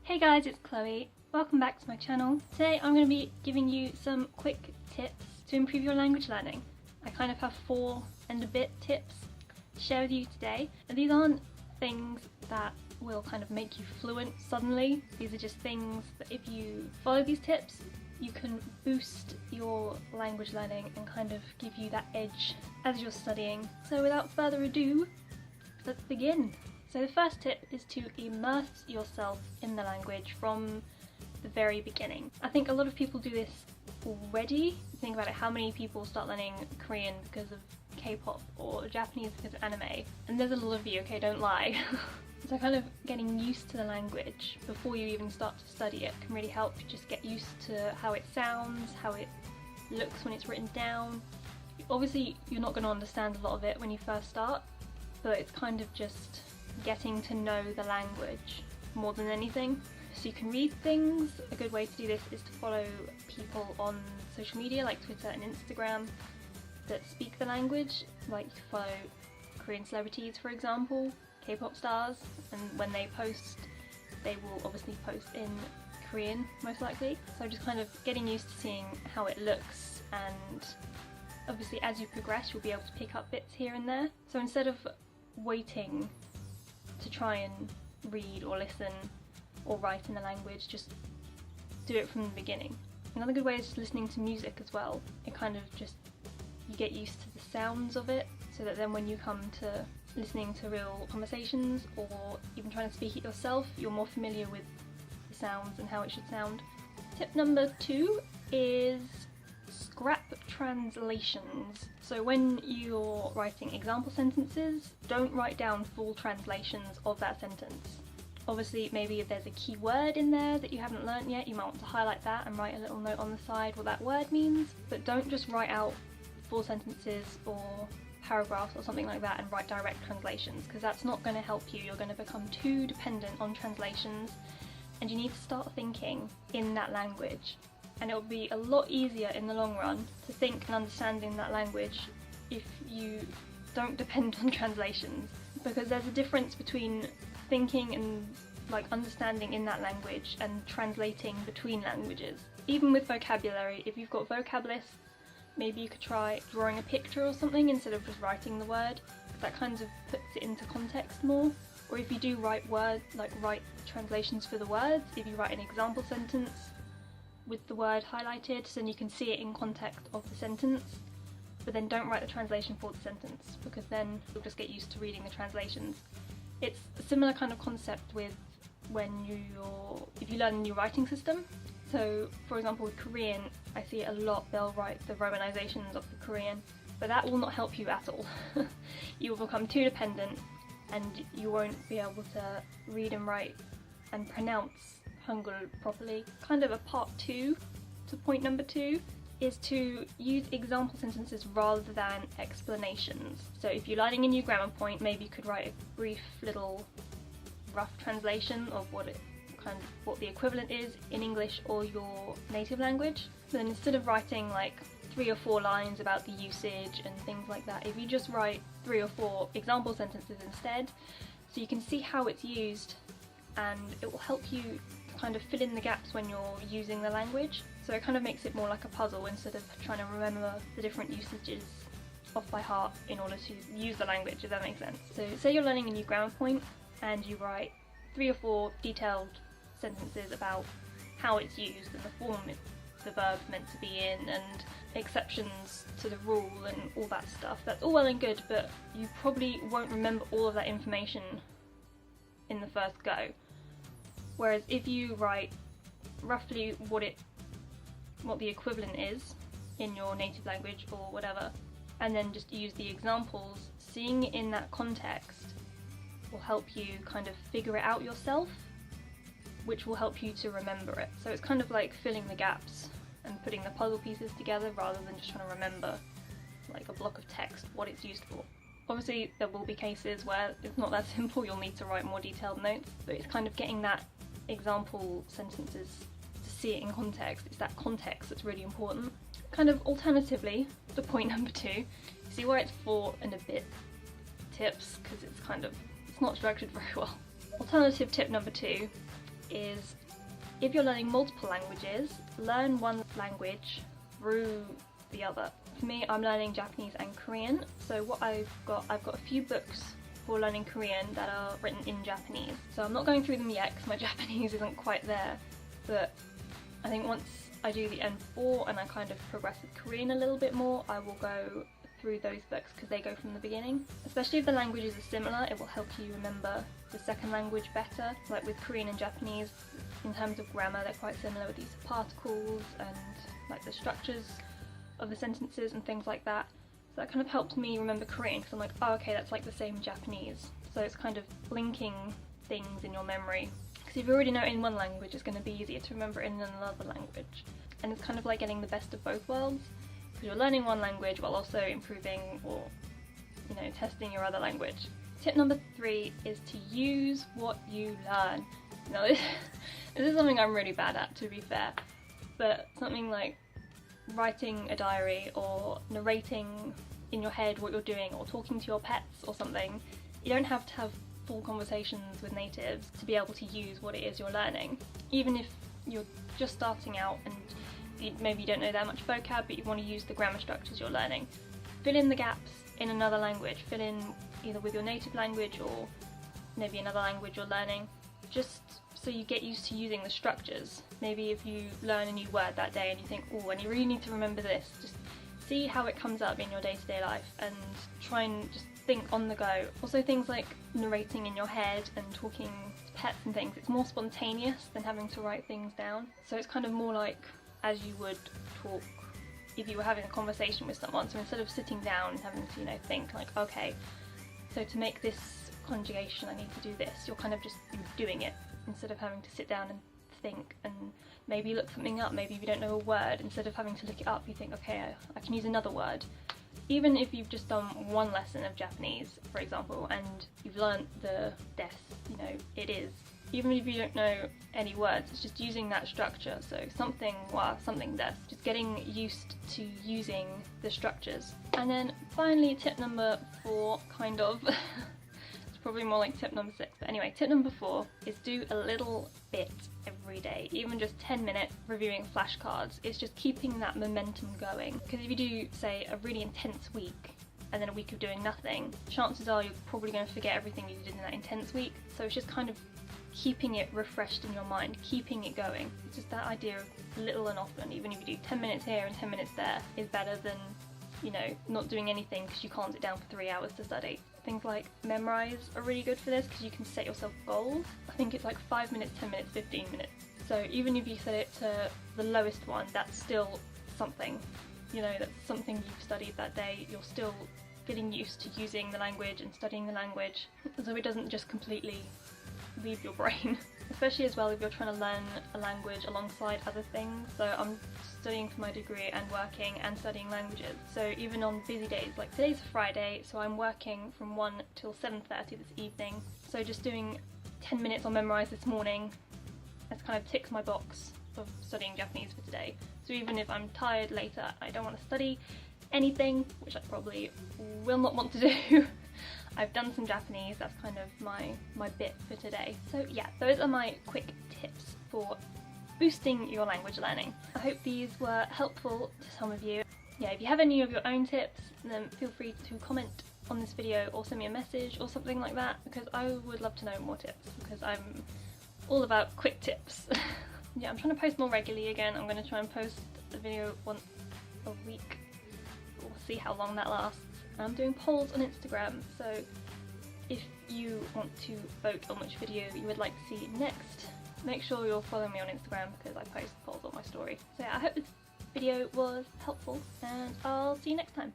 Hey guys, it's Chloe. Welcome back to my channel. Today I'm going to be giving you some quick tips to improve your language learning. I kind of have 4 and a bit tips to share with you today. And these aren't things that will kind of make you fluent suddenly. These are just things that if you follow these tips, you can boost your language learning and kind of give you that edge as you're studying. So without further ado, let's begin. So the first tip is to immerse yourself in the language from the very beginning. I think a lot of people do this already. Think about it, how many people start learning Korean because of K-pop or Japanese because of anime? And there's a lot of you, okay, don't lie. So kind of getting used to the language before you even start to study it can really help you just get used to how it sounds, how it looks when it's written down. Obviously you're not going to understand a lot of it when you first start, but it's kind of just getting to know the language more than anything. So you can read things. A good way to do this is to follow people on social media like Twitter and Instagram that speak the language. Like you follow Korean celebrities, for example, K-pop stars, and when they post, they will obviously post in Korean most likely. So just kind of getting used to seeing how it looks, and obviously as you progress you'll be able to pick up bits here and there. So instead of waiting to try and read or listen or write in the language, just do it from the beginning. Another good way is just listening to music as well. It kind of just, you get used to the sounds of it, so that then when you come to listening to real conversations or even trying to speak it yourself, you're more familiar with the sounds and how it should sound. Tip number 2 is scrap translations. So when you're writing example sentences, don't write down full translations of that sentence. Obviously maybe if there's a key word in there that you haven't learnt yet, you might want to highlight that and write a little note on the side what that word means, but don't just write out full sentences or paragraphs or something like that and write direct translations, because that's not going to help you. You're going to become too dependent on translations, and you need to start thinking in that language. And it will be a lot easier in the long run to think and understand in that language if you don't depend on translations, because there's a difference between thinking and like understanding in that language and translating between languages. Even with vocabulary, if you've got vocab lists, maybe you could try drawing a picture or something instead of just writing the word, because that kind of puts it into context more. Or if you do write write translations for the words, if you write an example sentence with the word highlighted, then you can see it in context of the sentence, but then don't write the translation for the sentence, because then you'll just get used to reading the translations. It's a similar kind of concept with when if you learn a new writing system. So for example with Korean, I see it a lot, they'll write the romanizations of the Korean, but that will not help you at all. You will become too dependent and you won't be able to read and write and pronounce Hangul properly. Kind of a part 2 to point number 2 is to use example sentences rather than explanations. So if you're learning a new grammar point, maybe you could write a brief little rough translation of what the equivalent is in English or your native language. Then instead of writing like 3 or 4 lines about the usage and things like that, if you just write 3 or 4 example sentences instead, so you can see how it's used, and it will help you kind of fill in the gaps when you're using the language. So it kind of makes it more like a puzzle instead of trying to remember the different usages off by heart in order to use the language, if that makes sense. So say you're learning a new grammar point and you write 3 or 4 detailed sentences about how it's used and the form the verb's meant to be in and exceptions to the rule and all that stuff. That's all well and good, but you probably won't remember all of that information in the first go. Whereas if you write roughly what the equivalent is in your native language or whatever, and then just use the examples, seeing it in that context will help you kind of figure it out yourself, which will help you to remember it. So it's kind of like filling the gaps and putting the puzzle pieces together rather than just trying to remember like a block of text what it's used for. Obviously there will be cases where it's not that simple, you'll need to write more detailed notes, but it's kind of getting that example sentences to see it in context. It's that context that's really important. Kind of alternatively, the point number 2, see where it's 4 and a bit tips, because it's not structured very well. Alternative tip number 2 is if you're learning multiple languages, learn one language through the other. For me, I'm learning Japanese and Korean, so what I've got a few books for learning Korean that are written in Japanese. So I'm not going through them yet because my Japanese isn't quite there, but I think once I do the N4 and I kind of progress with Korean a little bit more, I will go through those books because they go from the beginning. Especially if the languages are similar, it will help you remember the second language better. Like with Korean and Japanese, in terms of grammar, they're quite similar with these particles and like the structures of the sentences and things like that. So that kind of helped me remember Korean because I'm like, oh okay, that's like the same Japanese. So it's kind of linking things in your memory. Because if you already know it in one language, it's going to be easier to remember it in another language. And it's kind of like getting the best of both worlds. Because you're learning one language while also improving or, you know, testing your other language. Tip number 3 is to use what you learn. Now this is something I'm really bad at, to be fair. But something like writing a diary or narrating in your head what you're doing or talking to your pets or something, you don't have to have full conversations with natives to be able to use what it is you're learning. Even if you're just starting out and maybe you don't know that much vocab but you want to use the grammar structures you're learning, fill in the gaps in another language. Fill in either with your native language or maybe another language you're learning, just so you get used to using the structures. Maybe if you learn a new word that day and you think, oh, and you really need to remember this, just see how it comes up in your day-to-day life and try and just think on the go. Also things like narrating in your head and talking to pets and things, it's more spontaneous than having to write things down. So it's kind of more like as you would talk if you were having a conversation with someone. So instead of sitting down and having to, you know, think like, okay, so to make this conjugation I need to do this, you're kind of just doing it instead of having to sit down and think and maybe look something up. Maybe if you don't know a word, instead of having to look it up, you think, okay, I can use another word. Even if you've just done one lesson of Japanese, for example, and you've learnt the des, you know, it is, even if you don't know any words, it's just using that structure. So something wa, something des, just getting used to using the structures. And then finally, tip number 4, kind of, probably more like tip number 6, but anyway, tip number 4 is do a little bit every day, even just 10 minutes reviewing flashcards. It's just keeping that momentum going, because if you do, say, a really intense week and then a week of doing nothing, chances are you're probably going to forget everything you did in that intense week. So it's just kind of keeping it refreshed in your mind, keeping it going. It's just that idea of little and often, even if you do 10 minutes here and 10 minutes there, is better than, you know, not doing anything because you can't sit down for 3 hours to study. Things like memorize are really good for this because you can set yourself goals. I think it's like 5 minutes, 10 minutes, 15 minutes. So even if you set it to the lowest one, that's still something. You know, that's something you've studied that day. You're still getting used to using the language and studying the language, so it doesn't just completely leave your brain. Especially as well if you're trying to learn a language alongside other things. So I'm studying for my degree and working and studying languages. So even on busy days, like today's Friday, so I'm working from 1 till 7:30 this evening. So just doing 10 minutes on Memrise this morning, that's kind of ticks my box of studying Japanese for today. So even if I'm tired later, I don't want to study anything, which I probably will not want to do, I've done some Japanese, that's kind of my bit for today. So yeah, those are my quick tips for boosting your language learning. I hope these were helpful to some of you. Yeah, if you have any of your own tips, then feel free to comment on this video or send me a message or something like that, because I would love to know more tips, because I'm all about quick tips. Yeah, I'm trying to post more regularly again. I'm going to try and post a video once a week. We'll see how long that lasts. I'm doing polls on Instagram, so if you want to vote on which video you would like to see next, make sure you're following me on Instagram because I post polls on my story. So yeah, I hope this video was helpful and I'll see you next time.